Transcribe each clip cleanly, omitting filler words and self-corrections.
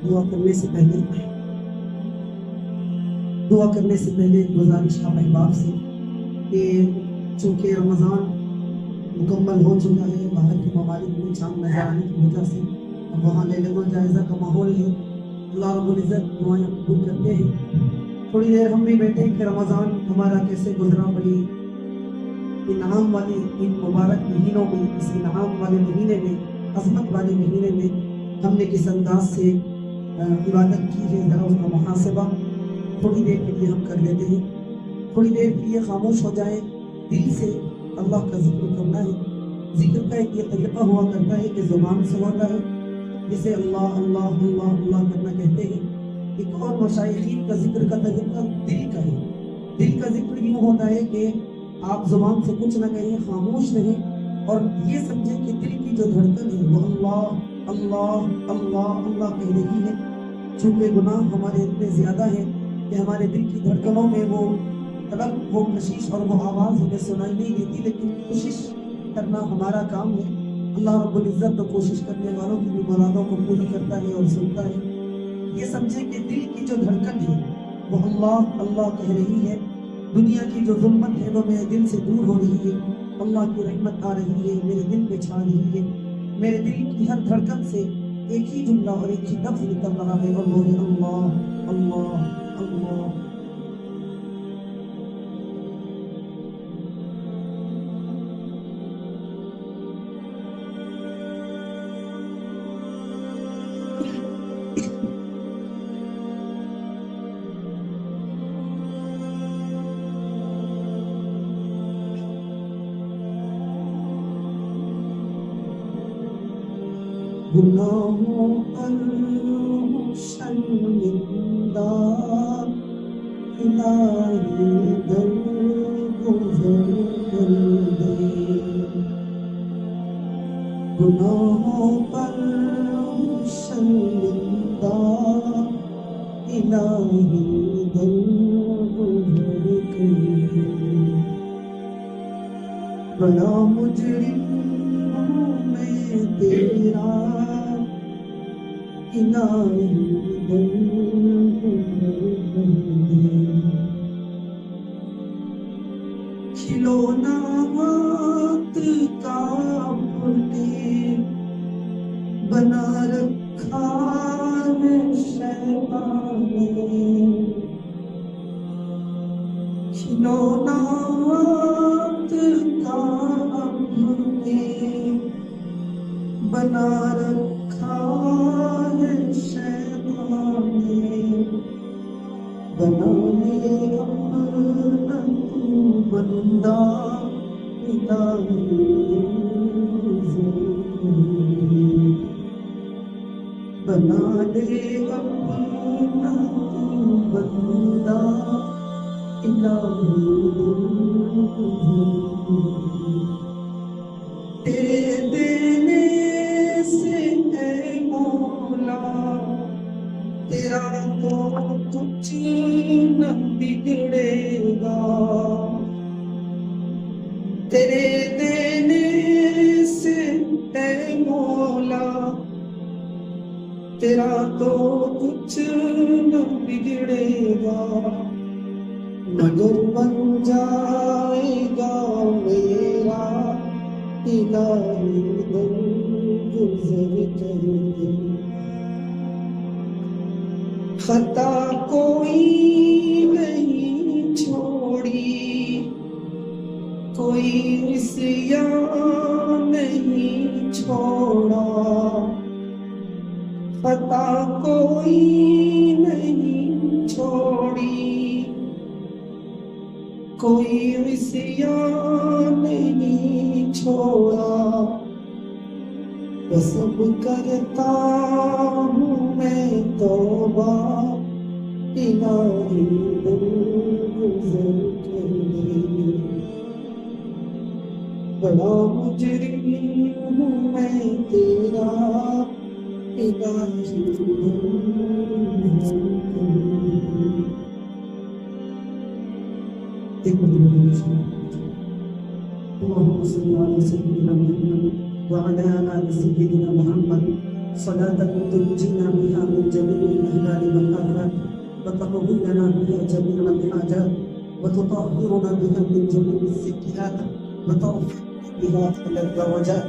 دعا کرنے سے پہلے ایک گزارش کا احباب سے کہ چونکہ رمضان مکمل ہو چکا ہے، باہر کے ممالک میں چاند نظر آنے کی وجہ سے اب وہاں لیلۃ الجائزہ کا ماحول ہے، اللہ رب العزت دعائیں قبول کرتے ہیں۔ تھوڑی دیر ہم بھی بیٹھے کہ رمضان ہمارا کیسے گزرا، بڑی انعام والے ان مبارک مہینوں میں، اس انعام والے مہینے میں، عظمت والے مہینے میں ہم نے کس انداز سے عبادت کی ہے، ذرا اس کا محاسبہ تھوڑی دیر کے لیے ہم کر لیتے ہیں۔ تھوڑی دیر کے لیے خاموش ہو جائیں، دل سے اللہ کا ذکر کرنا ہے۔ ذکر کا ایک یہ طریقہ ہوا کرتا ہے کہ زبان سے ہوتا ہے، جسے اللہ اللہ اللہ اللہ کرنا کہتے ہیں۔ ایک اور مشائخین کا ذکر کا طریقہ دل کا ہے۔ دل کا ذکر یوں ہوتا ہے کہ آپ زبان سے کچھ نہ کہیں، خاموش رہیں اور یہ سمجھیں کہ دل کی جو دھڑکن ہے وہ اللہ اللہ اللہ اللہ کہہ رہی ہے۔ چونکہ گناہ ہمارے اتنے زیادہ ہیں کہ ہمارے دل کی دھڑکنوں میں وہ طلب، وہ کشش اور وہ آواز ہمیں سنائی نہیں دیتی، لیکن کوشش کرنا ہمارا کام ہے۔ اللہ رب العزت تو کوشش کرنے والوں کی بھی مرادوں کو پوری کرتا ہے اور سنتا ہے۔ یہ سمجھیں کہ دل کی جو دھڑکن ہے وہ اللہ اللہ کہہ رہی ہے۔ دنیا کی جو ظلمت ہے وہ میرے دل سے دور ہو رہی ہے، اللہ کی رحمت آ رہی ہے، میرے دل پہ چھا رہی ہے۔ میرے دل کی ہر دھڑکن سے ایک ہی جملہ اور ایک ہی لفظ نکل رہا ہے، اور وہ ہے اللہ اللہ اللہ۔ گناہوں پر شرمندہ الہی درگزر کر دے، گناہوں پر شرمندہ الہی درگزر کر دے۔ بڑا مجرم ہوں میں تیرا الہی درگزر کر دے۔ کھلونا وقت کا پھوٹے بنا رکھا ہے شیطان نے، کھلونا وقت کا پھوٹے بنا رکھا ہے شیطان نے، بنانے اپنا تو بندہ الہی درگزر کر دے، بنا دے اپنا تو بندہ الہی درگزر کر دے۔ تیرے دینے سے اے مولا تیرا تو کچھ نہ بگڑے گا، تیرے دینے سے اے مولا تیرا تو کچھ نہ بگڑے گا، مگر بن جائے گا میرا الہی درگزر کر دے۔ خطا کوئی نہیں چھوڑی، کوئی عصیان نہیں چھوڑا، خطا کوئی نہیں چھوڑی، کوئی عصیان نہیں چھوڑا، سب کرتا ہوں میں توبہ الہی درگزر کر دے۔ بڑا مجرم ہوں میں تیرا الہی درگزر کر دے۔ ایک اللهم صل على سيدنا محمد وعلى آل سيدنا محمد صلاة تنجينا بها من جميع الأهوال والآفات وتقضي لنا بها جميع الحاجات وتطهرنا بها من جميع السيئات وترفع بها أعلى الدرجات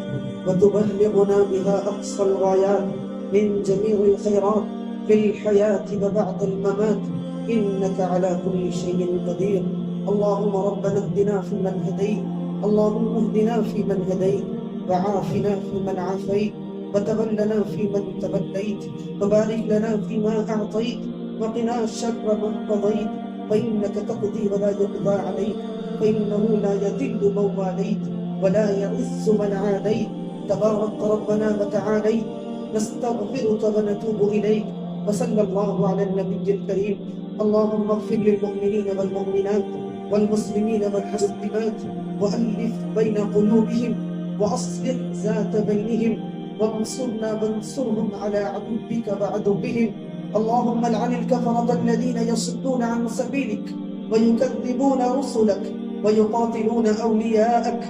وتبلغنا بها أقصى الغايات من جميع الخيرات في الحياة وبعد الممات إنك على كل شيء قدير. اللهم ربنا اهدنا فيمن هديت، اللهم اهدنا فيمن هديت وعافنا فيمن عافيت وتولنا فيمن توليت وبارك لنا فيما أعطيت وقنا شر ما قضيت فإنك تقضي ولا يقضى عليك فإنه لا يذل من واليت ولا يعز من عاديت تبارك ربنا وتعاليت. نستغفرك ونتوب إليك وصلى الله على النبي الكريم. اللهم اغفر للمؤمنين والمؤمنات والمسلمين والمسلمات وألف بين قلوبهم وأصلح ذات بينهم وانصرنا وانصرهم على عدوك وعدوهم. اللهم العن الكفرة الذين يصدون عن سبيلك ويكذبون رسلك ويقاتلون أولياءك.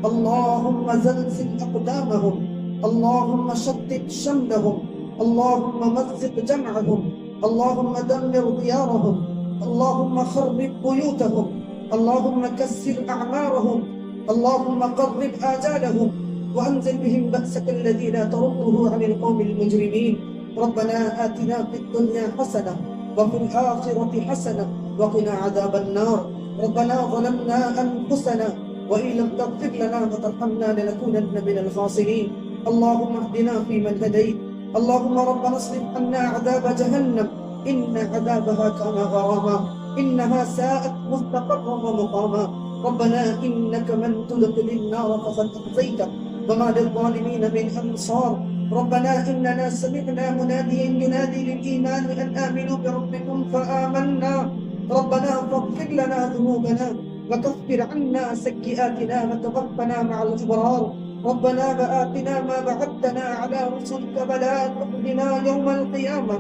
اللهم زلزل أقدامهم، اللهم شتت شملهم، اللهم مزق جمعهم، اللهم دمر ديارهم، اللهم خرب بيوتهم، اللهم كسر أعمارهم، اللهم قرب آجالهم وأنزل بهم بأسك الذي لا ترده عن القوم المجرمين. ربنا آتنا في الدنيا حسنة وفي الآخرة حسنة وقنا عذاب النار. ربنا ظلمنا أنفسنا وإن لم تغفر لنا وترحمنا لنكونن من الخاسرين. اللهم اهدنا فيمن هديت، اللهم ربنا اصرف عنا عذاب جهنم إن عذابها كان غراما إنها ساءت مستقرا ومقاما. ربنا إنك من تدخل النار فقد أخزيته وما للظالمين من أنصار. ربنا إننا سمعنا مناديا ينادي للإيمان أن آمنوا بربكم فآمنا. ربنا فاغفر لنا ذنوبنا وكفر عنا سيئاتنا وتوفنا مع الأبرار. ربنا وآتنا ما وعدتنا على رسلك ولا تخزنا يوم القيامة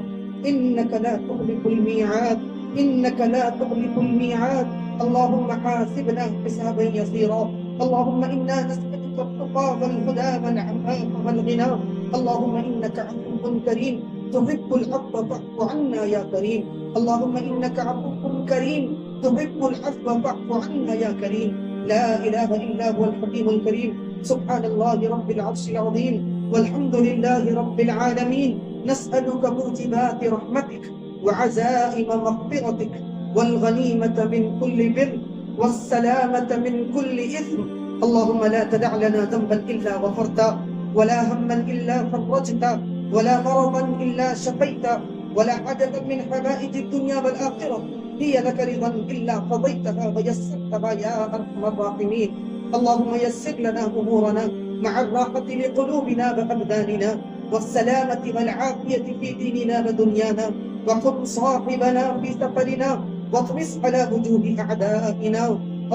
إنك لا تخلف الميعاد، إنك لا تخلف الميعاد. اللهم حاسبنا حسابا يسيرا. اللهم إنا نسألك التقى والهدى والعفاف والغنى. اللهم إنك عفو كريم تحب العفو فاعف عنا يا كريم. اللهم إنك عفو كريم تحب العفو فاعف عنا يا كريم. لا إله إلا هو الحكيم الكريم. سبحان الله رب العرش العظيم والحمد لله رب العالمين. نسألك موجبات رحمتك وعزائم مغفرتك والغنيمة من كل بر والسلامة من كل إثم. اللهم لا تدع لنا ذنبا إلا غفرته ولا هما إلا فرجته ولا مرضا إلا شفيته ولا حاجة من حوائج الدنيا والآخرة هي لك رضا إلا قضيتها ويسرتها يا أرحم الراحمين. اللهم يسر لنا أمورنا مع الراحة لقلوبنا وأبداننا والسلامة والعافية في ديننا ودنيانا. وقم صاحبنا في سفرنا واطمس على وجوه أعدائنا.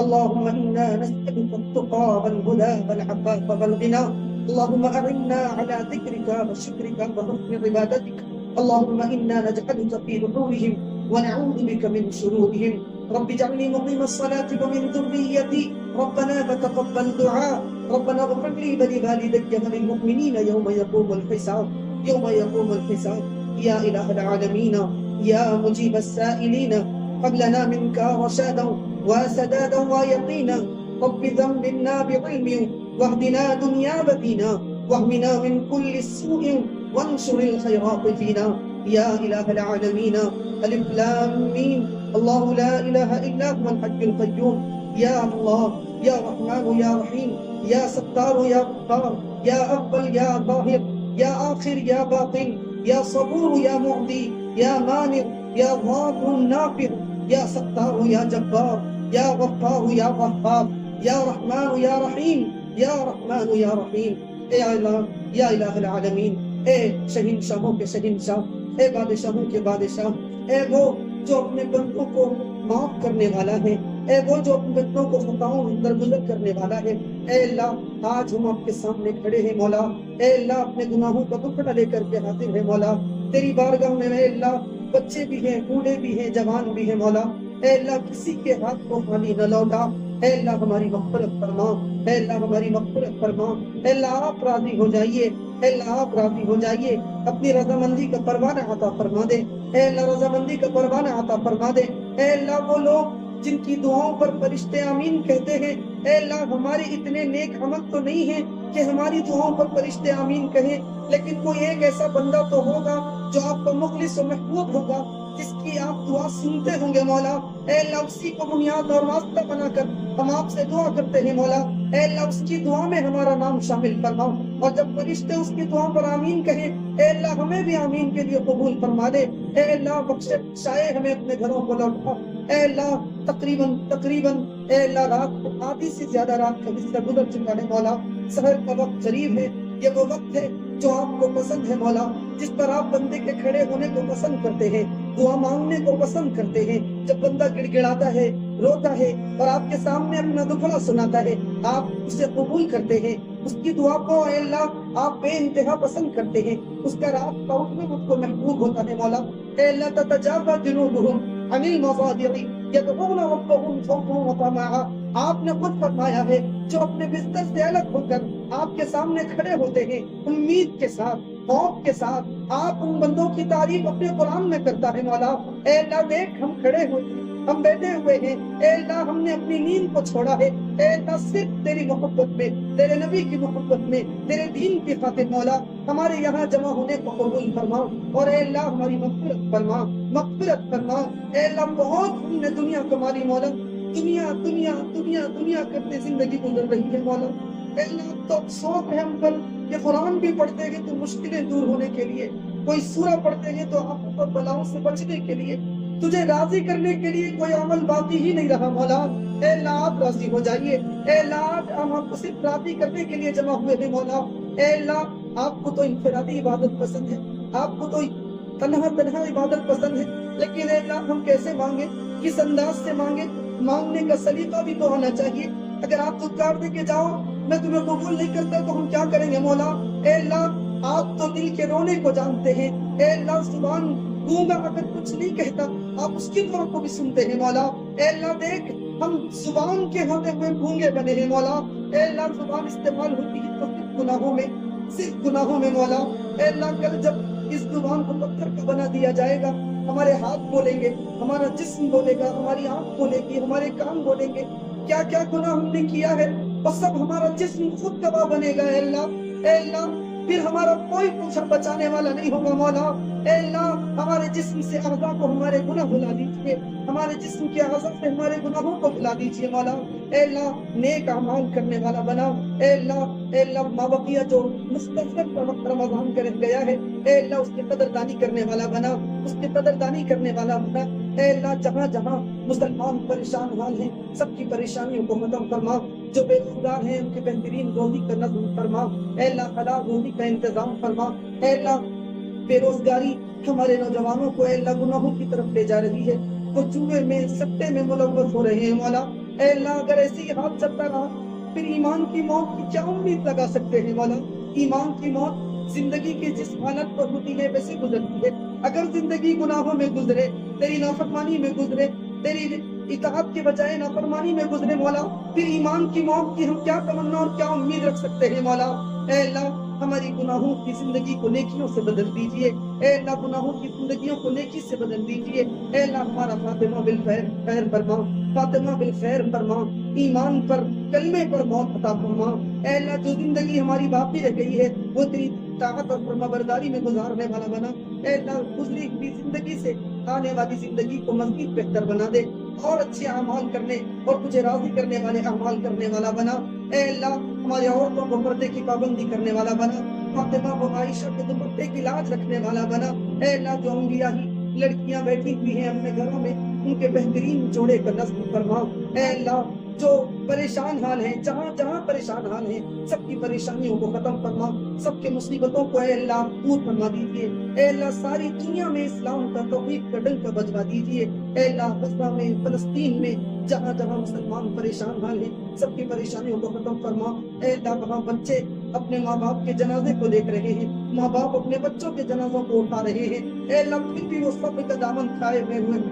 اللهم إنا نسألك التقى والهدى والعفاف والغنى. اللهم أعنا على ذكرك وشكرك وحسن عبادتك. اللهم إنا نجعلك في نحورهم ونعوذ بك من شرورهم. رب اجعلني مقيم الصلاة ومن ذريتي ربنا فتقبل دعاء. ربنا اغفر لي ولوالدي وللمؤمنين يوم يقوم الحساب، يوم يقوم الحساب. يا إله العالمين يا مجيب السائلين هب لنا منك رشادا وسدادا ويقينا. رب ذنبنا بعلم واهدنا دنيا ودينا واهمنا من كل سوء وانشر الخيرات فينا. يا إله العالمين ألف لام ميم الله لا إله إلا هو الحي القيوم. يا الله يا رحمن يا رحيم يا ستار يا غفار يا أول يا ظاهر يا آخر يا باطن يا صبور يا معطي يا مانع يا ضار نافر يا ستار يا جبار يا غفار يا غفار يا رحمن يا رحيم يا رحمن يا رحيم. اے اللہ یا الہ العالمین، اے شہنشاہوں کے شہنشاہ، اے بادشاہوں کے بادشاہ، اے وہ جو اپنے بندوں کو معاف کرنے والا ہے، اے وہ جو اپنے بندوں کو خطاؤں درگزر کرنے والا ہے. اے اللہ آج ہم آپ کے سامنے کھڑے ہیں مولا. اے اللہ اپنے گناہوں کا دکھڑا لے کر کے حاضر ہے مولا تیری بارگاہ میں. اے اللہ بچے بھی ہیں، بوڑھے بھی ہیں، جوان بھی ہیں مولا. اے اللہ کسی کے ہاتھ کو خالی نہ لوٹا. اے اللہ ہماری مغفرت فرما، اے اللہ ہماری مغفرت فرما. اے اللہ آپ راضی ہو جائیے اے اللہ آپ راضی ہو جائیے، اپنی رضامندی کا پروانہ عطا فرما دے، اے اللہ رضامندی کا پروانہ عطا فرما دے۔ اے اللہ وہ لوگ جن کی دعاؤں پر فرشتے آمین کہتے ہیں، اے اللہ ہمارے اتنے نیک عمل تو نہیں ہیں کہ ہماری دعاؤں پر فرشتے آمین کہیں، لیکن کوئی ایک ایسا بندہ تو ہوگا جو آپ کا مخلص و محبوب ہوگا، جس کی آپ دعا سنتے ہوں گے مولا۔ اے اللہ اسی کو بنیاد اور واسطہ بنا کر ہم آپ سے دعا کرتے ہیں مولا۔ اے اللہ اس کی دعا میں ہمارا نام شامل فرما، اور جب فرشتے اس کی دعا پر آمین کہیں، اے اللہ ہمیں بھی آمین کے لیے قبول فرما دے۔ اے اللہ بخشش شائع ہمیں اپنے گھروں کو لوٹا۔ اے اللہ تقریباً اے اللہ رات آدھی سے زیادہ رات کا حصہ گزر چکا ہے مولا، سحر کا وقت قریب ہے، یہ وہ وقت ہے جو آپ کو پسند ہے مولا، جس پر آپ بندے کے کھڑے ہونے کو پسند کرتے ہیں، دعا مانگنے کو پسند کرتے ہیں۔ جب بندہ گڑ گڑاتا ہے، روتا ہے اور آپ کے سامنے اپنا دکھڑا سناتا ہے، آپ اسے قبول کرتے ہیں، اس کی دعا کو اے اللہ آپ بے انتہا پسند کرتے ہیں، اس کا رات کا اٹھنا مجھ کو محبوب ہوتا ہے مولا۔ اے اللہ تتجافى جنوبهم عن المضاجع يدعون ربهم خوفا وطمعا، آپ نے خود فرمایا ہے جو اپنے بستر سے الگ ہو کر آپ کے سامنے کھڑے ہوتے ہیں امید کے ساتھ، خوف کے ساتھ، آپ ان بندوں کی تعریف اپنے قرآن میں کرتا ہے مولا۔ اے اللہ دیکھ ہم کھڑے ہوئے ہیں، ہم بیٹھے ہوئے ہیں، اے اللہ ہم نے اپنی نیند کو چھوڑا ہے، اے اللہ صرف تیری محبت میں، تیرے نبی کی محبت میں، تیرے دین کی خاطر مولا ہمارے یہاں جمع ہونے کو قبول فرما، اور اے اللہ ہماری مغفرت فرما، مغفرت فرما۔ اے اللہ بہت ہم نے دنیا کماری مولا، دنیا دنیا دنیا دنیا کرتے زندگی گزر رہی ہے مولا۔ اے اللہ تو افسوس ہے ہم پر کہ قرآن بھی پڑھتے ہیں تو مشکلیں دور ہونے کے لیے، کوئی سورہ پڑھتے ہیں تو آپ پر بلاؤں سے بچنے کے لیے، تجھے راضی کرنے کے لیے کوئی عمل باقی ہی نہیں رہا مولا۔ اے اللہ آپ راضی ہو جائیے، اے اللہ آج ہم آپ کو صرف راضی کرنے کے لیے جمع ہوئے ہیں مولا۔ اے اللہ آپ کو تو انفرادی عبادت پسند ہے، آپ کو تو تنہا عبادت پسند ہے، لیکن اے اللہ ہم کیسے مانگے، کس انداز سے مانگے، مانگنے کا سلیقہ بھی تو ہونا چاہیے۔ اگر آپ دھتکار دے کے جاؤ میں تمہیں قبول نہیں کرتا تو ہم کیا کریں گے مولا۔ اے اللہ آپ تو دل کے رونے کو جانتے ہیں، اے اللہ زبان گونگا اگر کچھ نہیں کہتا آپ اس کی دعا کو بھی سنتے ہیں مولا۔ اے اللہ دیکھ ہم زبان کے ہوتے ہوئے گونگے بنے ہیں مولا۔ اے اللہ زبان استعمال ہوتی ہے تو صرف گناہوں میں مولا۔ اے اللہ کل جب اس زبان کو پتھر کا بنا دیا جائے گا، ہمارے ہاتھ بولیں گے، ہمارا جسم بولے گا، ہماری آنکھ بولے گی، ہمارے کان بولیں گے، کیا کیا گناہ ہم نے کیا ہے، اور سب ہمارا جسم خود گواہ بنے گا۔ اے اللہ، اے اللہ پھر ہمارا کوئی کچھ بچانے والا نہیں ہوگا مولا۔ اے اللہ ہمارے جسم سے اعضاء کو ہمارے گناہ بھلا دیجیے، ہمارے جسم کے اعضاء سے ہمارے گناہوں کو بھلا دیجیے مولا۔ اے اللہ نیک اعمال کرنے والا بنا۔ اے اللہ مابقیہ جو مستقبل پر وقت رمضان کر گیا ہے، اے اللہ اس کی قدردانی کرنے والا بنا، اس کی قدردانی کرنے والا بنا۔ اے اللہ جہاں جہاں مسلمان پریشان حال ہیں سب کی پریشانیوں کو ختم فرما، جو بے روزگار ہیں ان کی بہترین روزی کا نظم فرما۔ اے اللہ حلال روزی کا انتظام فرما۔ اے اللہ بے روزگاری ہمارے نوجوانوں کو اے اللہ گناہوں کی طرف لے جا رہی ہے، وہ جوئے میں سٹے میں ملوث ہو رہے ہیں مولا۔ اے اللہ اگر ایسے ہی حال چلتا رہا پھر ایمان کی موت کی کیا امید لگا سکتے ہیں مولا۔ ایمان کی موت زندگی کی جس حالت پر ہوتی ہے ویسے گزرتی ہے۔ اگر زندگی گناہوں میں گزرے، تیری نافرمانی میں گزرے، تیری اطاعت کے بجائے نافرمانی میں گزرے مولا، پھر ایمان کی موت کی ہم کیا تمنا اور کیا امید رکھ سکتے ہیں مولا۔ اے اللہ ہماری گناہوں کی زندگی کو نیکیوں سے بدل دیجئے، اے اللہ گناہوں کی زندگیوں کو نیکی سے بدل دیجئے۔ اے اللہ ہمارا خاتمہ بالخیر فرما، خاتمہ بالخیر فرما، ایمان پر کلمے پر موت عطا فرما۔ اے اللہ جو زندگی ہماری باقی رہ گئی ہے وہ تیری طاعت اور فرما برداری میں گزارنے والا بنا۔ اے اللہ گزری ہوئی زندگی سے آنے والی زندگی کو مزید بہتر بنا دے، اور اچھے اعمال کرنے اور تجھے راضی کرنے والے اعمال کرنے والا بنا۔ اے اللہ ہماری عورتوں کو پردے کی پابندی کرنے والا بنا، فاطمہ و عائشہ کے دوپٹے کی لاج رکھنے والا بنا۔ اے اللہ جو انبیاء ہی لڑکیاں بیٹھی ہوئی ہیں اپنے گھروں میں ان کے بہترین جوڑے کا نصب فرما۔ اے اللہ جو پریشان حال ہیں جہاں جہاں پریشان حال ہیں سب کی پریشانیوں کو ختم فرما، سب کے مصیبتوں کو اے اللہ دور فرما دیجیے۔ اے اللہ ساری دنیا میں اسلام کا توحید کا ڈنکا بجوا دیجیے۔ اے اللہ غزہ میں، فلسطین میں، جہاں جہاں مسلمان پریشان حال ہیں سب کی پریشانیوں کو ختم فرما۔ اے اللہ وہاں بچے اپنے ماں باپ کے جنازے کو دیکھ رہے ہیں، ماں باپ اپنے بچوں کے جنازوں کو اٹھا رہے ہیں، اے اللہ پھر بھی وہ صبر کا دامن کھائے ہوئے ہیں۔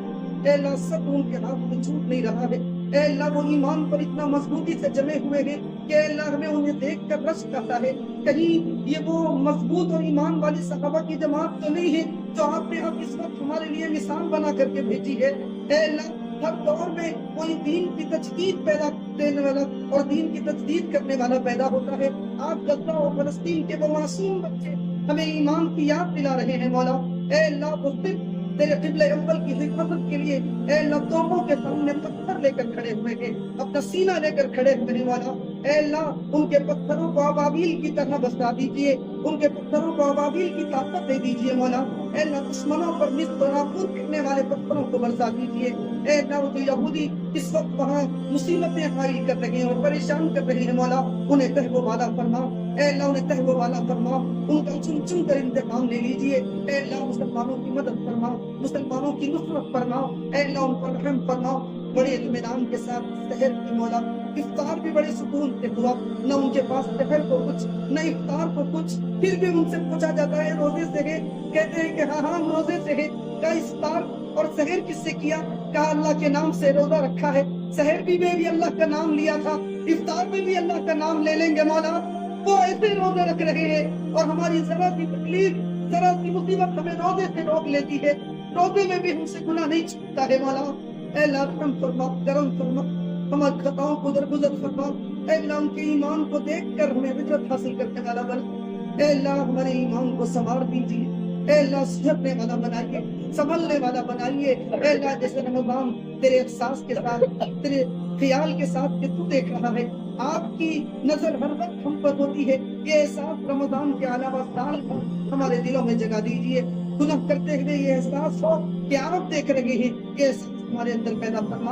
اے اللہ سب ان کے ہاتھ میں چھوٹ نہیں رہا ہے۔ اے اللہ وہ ایمان پر اتنا مضبوطی سے جمے ہوئے ہیں کہ اللہ ہمیں انہیں دیکھ کر رشک آتا ہے، کہیں یہ وہ مضبوط اور ایمان والی صحابہ کی جماعت تو نہیں ہے جو آپ نے اب اس وقت ہمارے لیے مثال بنا کر کے بھیجی ہے۔ اے اللہ ہر دور میں کوئی دین کی تجدید پیدا دینے والا اور دین کی تجدید کرنے والا پیدا ہوتا ہے۔ آپ غزہ اور فلسطین کے وہ معصوم بچے ہمیں ایمان کی یاد دلا رہے ہیں مولا۔ اے اللہ وہ صرف تیرے قبلہ اول کی حفاظت کے لیے اے اللہ توپوں کے سامنے پتھر لے کر کھڑے ہوئے ہیں، اپنا سینہ لے کر کھڑے ہوئے ہیں مولا۔ اے اللہ ان کے پتھروں کو ابابیل کی طرح برسا دیجیے، ان کے پتھروں کو ابابیل کی طاقت دے دیجیے مولا۔ اے اللہ دشمنوں پر نصف و نابود کرنے والے پتھروں کو برسا دیجیے۔ اے اللہ جو یہودی اس وقت وہاں مصیبتیں حائل کر رہے ہیں اور پریشان کر رہے ہیں مولا، انہیں تہو والا فرما۔ اے اللہ انہیں تہو والا فرما، ان کا چن چن کر انتقام لے لیجیے۔ اے اللہ مسلمانوں کی مدد فرما، مسلمانوں کی نصرت فرما۔ اے اللہ ان پر رحم فرما۔ بڑے اطمینان کے ساتھ سحر کی مولا، افطار بھی بڑے سکون سے ہوا، نہ ان کے پاس سحر کو کچھ نہ افطار کو کچھ، پھر بھی ان سے پوچھا جاتا ہے روزے سے ہے؟ کہتے ہیں کہ ہاں ہاں روزے سے ہے۔ کہا افطار اور سحر کس سے کیا؟ کہا اللہ کے نام سے روزہ رکھا ہے، سحر میں بھی اللہ کا نام لیا تھا، افطار میں بھی اللہ کا نام لے لیں گے مولا۔ وہ ایسے روزے رکھ رہے ہیں اور ہماری ذرا سی تکلیف ذرا سی مصیبت ہمیں روزے سے روک لیتی ہے، روزے میں بھی ہم سے گناہ نہیں چھوٹتا ہے مولا۔ اے اللہ رحم فرما، کرم فرما، ہماری خطاؤں کو درگزر فرما۔ اے اللہ ان کے ایمان کو دیکھ کر ہمیں عزت حاصل کرنے والا بنا۔ اے اللہ ہمارے ایمان کو سنوار دیجیے، اے اللہ سدھرنے والا بنائیے، سنبھلنے والا بنائیے۔ اے اللہ جیسے رمضان تیرے احساس کے ساتھ، تیرے خیال کے ساتھ کہ تو دیکھ رہا ہے، آپ کی نظر ہر وقت ہم پر ہوتی ہے، یہ احساس رمضان کے علاوہ سال کو ہمارے دلوں میں جگہ دیجیے۔ گناہ کرتے ہوئے یہ احساس ہو کہ آپ دیکھ رہے ہیں، یہ احساس ہمارے اندر پیدا فرما۔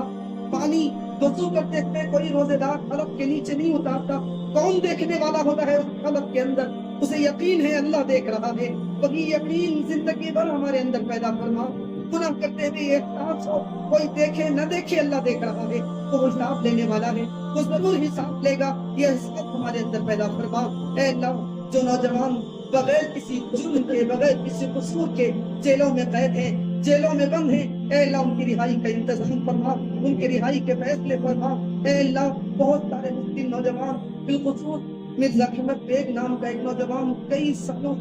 پانی وضو کرتے ہوئے کوئی روزے دار حلق کے نیچے نہیں اتارتا، کون دیکھنے والا ہوتا ہے اس حلق کے اندر؟ اسے یقین ہے اللہ دیکھ رہا ہے، وہی یقین زندگی بھر ہمارے اندر پیدا فرما۔ گناہ کرتے ہوئے یہ احساس ہو کوئی دیکھے نہ دیکھے اللہ دیکھ رہا ہے، وہ حساب لینے والا ہے، وہ ضرور حساب لے گا، یہ احساس ہمارے اندر پیدا فرما۔ اے اللہ جو نوجوان بغیر کسی جرم کے، بغیر کسی قصور کے جیلوں میں قید ہیں، جیلوں میں بند ہیں، اے اللہ ان کی رہائی کا انتظام فرما، ان کی رہائی کے فیصلے فرما۔ اے اللہ بہت سارے مسلم نوجوان، بالخصوص مرزا احمد بیگ نام کا ایک نوجوان، کئی سالوں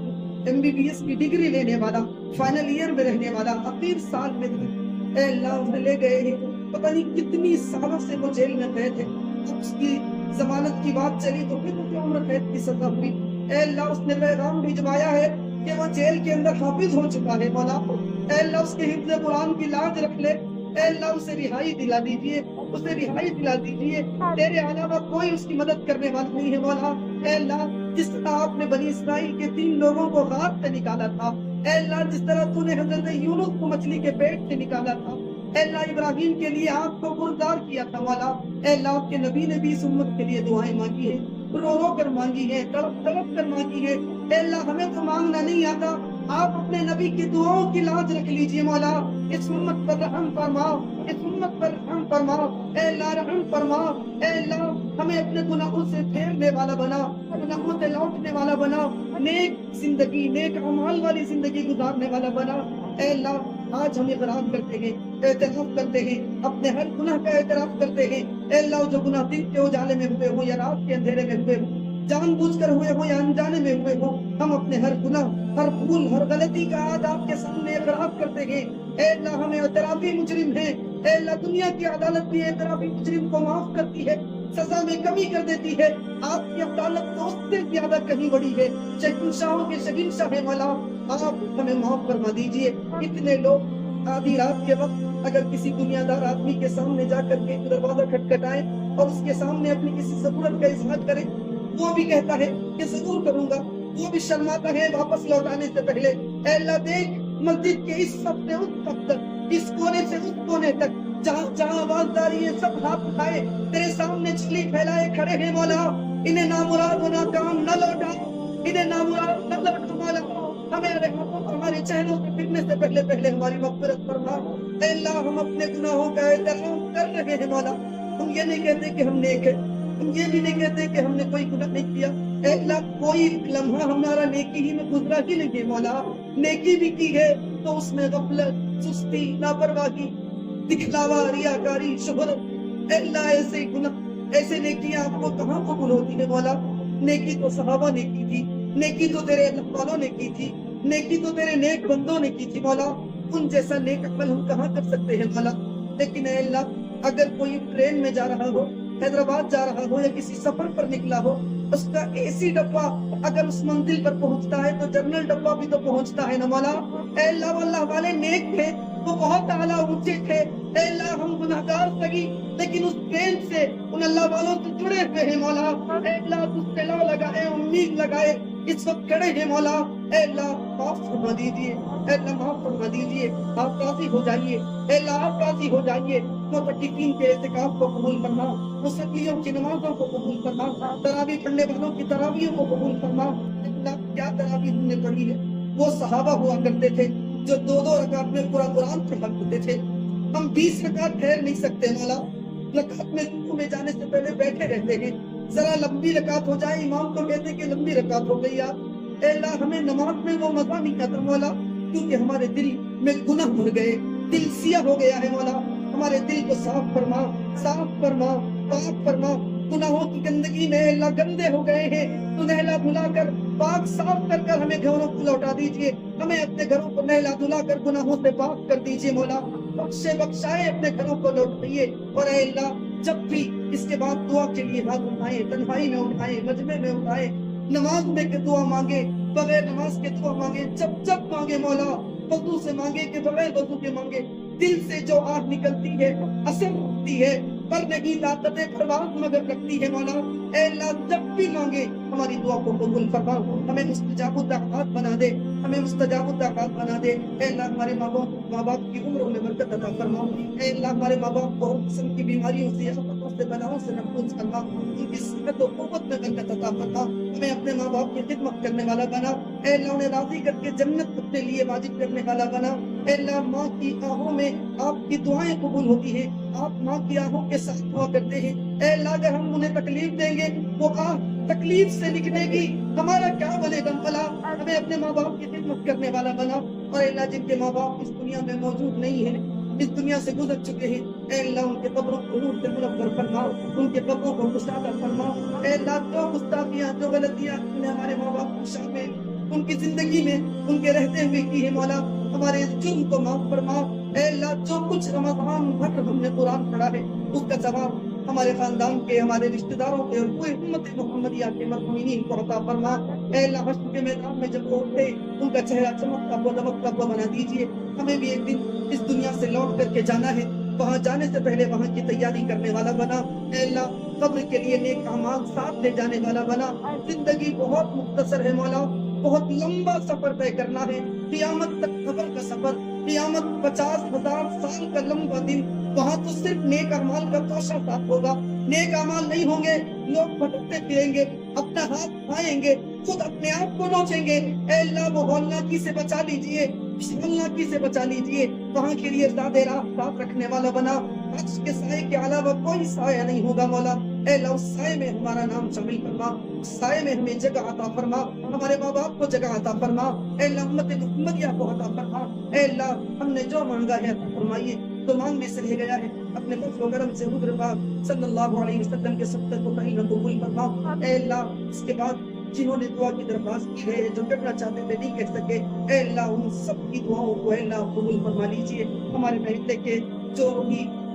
MBBS کی ڈگری لینے والا، فائنل ایئر میں رہنے والا، اخیر سال میں تھا، اے اللہ انہیں لے گئے ہیں، پتہ نہیں کتنی سالوں سے وہ جیل میں قید ہے، اب اس کی ضمانت کی بات چلی تو پھر اسے عمر قید کی سزا ہوئی۔ اے اللہ اس نے پیغام بھجوایا ہے کہ وہ جیل کے اندر حافظ ہو چکا ہے مولا، اے اللہ اس کے حفظ قرآن کی لاج رکھ لے، اے اللہ اسے رہائی دلا دیجیے، اسے رہائی دلا دیجیے، تیرے علاوہ کوئی اس کی مدد کرنے والا نہیں ہے مولا۔ اے اللہ جس طرح آپ نے بنی اسرائیل کے 3 لوگوں کو غار سے نکالا تھا، اے اللہ جس طرح تو نے حضرت یونس کو مچھلی کے پیٹ سے نکالا تھا، اے اللہ ابراہیم کے لیے آپ کو بردار کیا تھا مولا، اے اللہ آپ کے نبی نے بھی اس امت کے لیے دعائیں مانگی ہیں، رو رو کر مانگی ہے، تڑپ تڑپ کر مانگی ہے، اے اللہ ہمیں تو مانگنا نہیں آتا، آپ اپنے نبی کی دعاؤں کی لاج رکھ لیجئے مولا، اس امت پر رحم فرما، اس امت پر رحم فرما، اے اللہ رحم فرما، اے اللہ ہمیں اپنے گناہوں سے پھیرنے والا بنا، گناہوں سے لوٹنے والا بنا، نیک زندگی، نیک اعمال والی زندگی گزارنے والا بنا۔ اے اللہ آج ہم اقرار کرتے ہیں، اعتراف کرتے ہیں، اپنے ہر گناہ کا اعتراف کرتے ہیں، اے اللہ جو گناہ دن کے اجالے میں ہوئے ہوں یا رات کے اندھیرے میں ہوئے ہوں، جان بوجھ کر ہوئے ہوں یا انجانے میں ہوئے ہوں، ہم اپنے ہر گناہ، ہر بھول، ہر غلطی کا آج آپ کے سامنے اقرار کرتے ہیں۔ اے اللہ ہمیں اعترافی مجرم ہیں، اے اللہ دنیا کی عدالت بھی اعترافی مجرم کو معاف کرتی ہے، سزا میں کمی کر دیتی ہے، آپ کی عدالت تو اس سے زیادہ کہیں بڑی ہے، شہنشاہوں کے شہنشاہ ہے مولا، آپ ہمیں معاف فرما دیجئے۔ اتنے لوگ آدھی رات کے وقت اگر کسی دنیا دار آدمی کے سامنے جا کر کے دروازہ کھٹکھٹائیں اور اس کے سامنے اپنی کسی ضرورت کا اظہار کریں، وہ بھی کہتا ہے کہ ضرور کروں گا، وہ بھی شرماتا ہے واپس لوٹانے سے پہلے۔ اے اللہ دیکھ مسجد کے اس صف سے اس صف تک، اس کونے سے اس کونے تک، جہاں جہاں آوازداری ہے سب ہاتھ اٹھائے تیرے سامنے چلی پھیلائے کھڑے ہیں مولا، انہیں نامراد و ناکام نہ لوٹا، انہیں نامراد نہ لوٹا مولا، ہمارے ہاتھوں اور ہمارے چہروں سے پھرنے سے پہلے پہلے ہماری مغفرت فرما۔ اے اللہ ہم اپنے گناہوں کا اعتراف کر رہے ہیں مولا، ہم یہ نہیں کہتے کہ ہم نیک ہیں، ہم یہ بھی نہیں کہتے کہ ہم نے کوئی گناہ نہیں کیا، اے اللہ کوئی لمحہ ہمارا نیکی ہی میں گزرا ہی نہیں ہے مولا، نیکی بھی کی ہے تو اس میں غفلت، سستی، لاپرواہی، دکھلاوا، ریاکاری، شہرت، اے اللہ ایسے گناہ ایسے نیکیاں آپ کو کہاں قبول ہوتی ہے مولا؟ نیکی تو صحابہ نے کی تھی، نیکی تو تیرے اللہ والوں نے کی تھی، نیکی تو تیرے نیک بندوں نے کی تھی مولا، ان جیسا نیک عمل ہم کہاں کر سکتے ہیں مولا؟ لیکن اے اللہ اگر کوئی ٹرین میں جا رہا ہو، حیدرآباد جا رہا ہو یا کسی سفر پر نکلا ہو، اس کا اے سی ڈبہ اگر اس منزل پر پہنچتا ہے تو جنرل ڈبہ بھی تو پہنچتا ہے نا مولا۔ اے اللہ وہ اللہ والے نیک تھے، وہ بہت اعلیٰ اونچے تھے، اے اللہ ہم گناہگار سگی لیکن اس ٹرین سے ان اللہ والوں سے جڑے ہوئے ہیں مولا۔ اے اللہ تجھ سے لو لگائے امید لگائے اس وقت کھڑے ہیں مولا۔ اے اللہ معاف فرما دیجیے، اے اللہ معاف فرما دیجیے، آپ راضی ہو جائیے، اے اللہ آپ راضی ہو جائیے۔ معتکفین کے اعتکاف کو قبول فرما، مصلیوں کی نمازوں کو قبول فرما، تراویح پڑھنے والوں کی تراویحوں کو قبول فرما۔ اے اللہ کیا تراویح ہم نے پڑھی ہے؟ وہ صحابہ ہوا کرتے تھے جو 2 رکعت میں پورا قرآن پڑھا کرتے تھے، ہم 20 رکعت ٹھہر نہیں سکتے مولا، رکعت میں رکوع میں جانے سے پہلے بیٹھے رہتے ہیں، ذرا لمبی رکعت ہو جائے امام کو کہتے کہ لمبی رکعت ہو گئی آپ۔ اے اللہ ہمیں نماز میں وہ مزہ نہیں آتا مولا، کیونکہ ہمارے دل میں گناہ بھر گئے، دل سیاہ ہو گیا ہے مولا، ہمارے دل کو صاف فرما، صاف فرما، پاک فرما۔ گناہوں کی گندگی میں اللہ گندے ہو گئے ہیں، تو نہلا دھلا کر پاک صاف کر کر ہمیں گھروں کو لوٹا دیجئے، ہمیں اپنے گھروں کو نہلا دھلا کر گناہوں سے پاک کر دیجئے مولا، بخشے بخشائے اپنے گھروں کو لوٹائیے۔ اور اے اللہ جب بھی اس کے بعد دعا کے لیے ہاتھ اٹھائیں، تنہائی میں اٹھائیں، مجمع میں اٹھائیں، نماز میں کے دعا مانگے، بغیر نماز کے دعا مانگے، جب مانگے مولا، وضو سے مانگے کہ بغیر وضو کے مانگے، دل سے جو آہ نکلتی ہے اثر رکھتی ہے، پر نہیں طاقت پرواز مگر رکھتی ہے مولا۔ اے اللہ جب بھی مانگے ہماری دعا کو قبول فرما، ہمیں مستجاب الدعوات بنا دے، ہمیں مستجاب الدعوات بنا دے۔ اے اللہ ہمارے ماں باپ کی عمروں میں برکت عطا فرما، اے اللہ ہمارے ماں باپ کو ہر قسم کی بیماریوں سے، آفتوں سے، بلاؤں سے محفوظ فرما، ان کی صحت و قوت میں برکت عطا فرما، ہمیں اپنے ماں باپ کی خدمت کرنے والا بنا، اے اللہ انہیں راضی کر کے جنت اپنے لیے واجب کرنے والا بنا۔ اے اللہ ماں کی آہوں میں آپ کی دعائیں قبول ہوتی ہیں، آپ ماں کی آہوں کے ساتھ دعا کرتے ہیں۔ اے اللہ اگر ہم انہیں تکلیف دیں گے وہ آہ تکلیف سے نکلے گی، ہمارا کیا بنے گا بھلا؟ ہمیں اپنے ماں باپ کی خدمت کرنے والا بنا۔ اور اے اللہ جن کے ماں باپ اس دنیا میں موجود نہیں ہیں، اس دنیا سے گزر چکے ہیں، اے اللہ ان کے قبروں کو نور سے منور فرما، ان کے قبروں کو کشادہ فرما۔ اے اللہ جو گستاخیاں، جو غلطیاں ہم نے ہمارے ماں باپ کو شامل ان کی زندگی میں ان کے رہتے ہوئے کی ہے مولا، ہمارے جرم کو معاف فرما۔ اے اللہ جو کچھ رمضان بھر ہم نے قرآن پڑھا ہے اس کا ثواب ہمارے خاندان کے، ہمارے رشتہ داروں کے اور پوری امت محمدیہ کے مرحومین کو عطا فرما۔ اے اللہ حشر کے میدان میں جب وہ اٹھے ان کا چہرہ چمکتا ہوا دمکتا ہوا بنا دیجیے۔ ہمیں بھی ایک دن اس دنیا سے لوٹ کر کے جانا ہے، وہاں جانے سے پہلے وہاں کی تیاری کرنے والا بنا۔ اے اللہ قبر کے لیے نیک اعمال ساتھ لے جانے والا بنا۔ زندگی بہت مختصر ہے مولا، بہت لمبا سفر طے کرنا ہے، قیامت تک قبر کا سفر، قیامت 50,000 سال کا لمبا دن، وہاں تو صرف نیک اعمال کا توشہ ساتھ ہوگا، نیک اعمال نہیں ہوں گے، لوگ بھٹکتے پھریں گے، اپنا ہاتھ کھائیں گے، خود اپنے آپ کو نوچیں گے۔ اے اللہ وہ ہولناکی سے بچا لیجئے، اس ہولناکی سے بچا لیجئے، وہاں کے لیے زیادہ راہ ساتھ رکھنے والا بنا۔ عرش کے سائے کے علاوہ کوئی سایہ نہیں ہوگا مولا۔ اے اللہ اس سائے میں ہمارا نام شامل فرما، اس سائے میں ہمیں جگہ عطا فرما، ہمارے ماں باپ کو جگہ عطا فرما، اے اللہ امت محمدیہ کو عطا فرما۔ اے اللہ ہم نے جو مانگا ہے عطا فرمائیے، تو مانگنے سے رہ گیا ہے اپنے فضل و کرم سے حضور پاک صلی اللہ علیہ وسلم کے صدقے کو کہیں نہ قبول فرما۔ اے اللہ اس کے بعد جنہوں نے دعا کی درخواست کی ہے، جو کرنا چاہتے تھے نہیں کہہ سکے، اے اللہ ان سب کی دعاؤں کو اے اللہ قبول فرما لیجئے۔ ہمارے محلے کے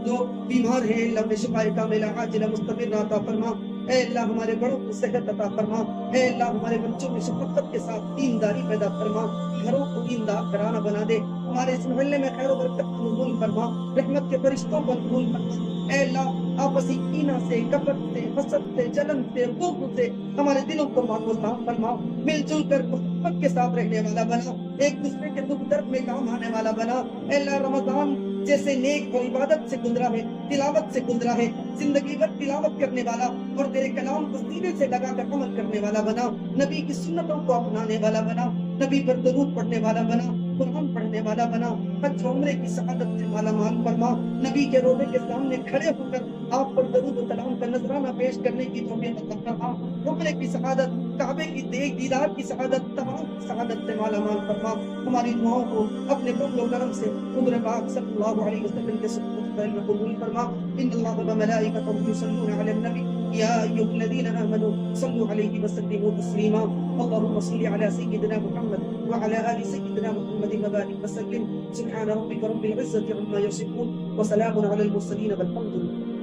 جو بیمار ہیں اللہ انہیں شفائے کاملہ عاجلہ مستمرہ عطا فرما۔ اے اللہ ہمارے بڑوں کو صحت عطا فرما، اے اللہ ہمارے بچوں میں شفقت کے ساتھ دینداری پیدا فرما، گھروں کو دیندار گھرانہ بنا دے، ہمارے اس محلے میں خیر و برکت نزول فرما، رحمت کے فرشتوں کو نزول فرما۔ اے اللہ آپسی کینہ سے، کپٹ سے، حسد سے، جلن سے، بغض سے ہمارے دلوں کو پاک و صاف فرما، مل جل کر محبت کے ساتھ رہنے والا بنا، ایک دوسرے کے دکھ درد میں کام آنے والا بنا۔ اے اللہ رمضان جیسے نیک اور عبادت سے گزرا ہے، تلاوت سے گزرا ہے، زندگی بھر تلاوت کرنے والا اور تیرے کلام کو سینے سے لگا کر عمل کرنے والا بنا، نبی کی سنتوں کو اپنانے والا بنا، نبی پر درود پڑھنے والا بنا، قرآن پڑھنے والا بنا، حج و عمرے کی سعادت سے مالا مال فرما، نبی کے روضے کے سامنے کھڑے ہو کر آپ پر درود و سلام کا نذرانہ پیش کرنے کی توفیق عطا فرما، عمرے کی سعادت، کعبے کی دیکھ دیدار کی سعادت، تمام سعادت سے مالا مال فرما، ہماری دعاؤں کو اپنے فضل و کرم سے حضور پاک صلی اللہ علیہ وسلم کے صدقے میں قبول فرما۔ ان اللہ و ملائکتہ یصلون علی النبی یا ایھا الذین آمنوا صلوا علیہ وسلموا تسلیما۔ اللهم صل على سيدنا محمد وعلى آل سيدنا محمد وبارك وسلم۔ سبحان ربك رب العزة عما يصفون وسلام على المرسلين والحمد لله۔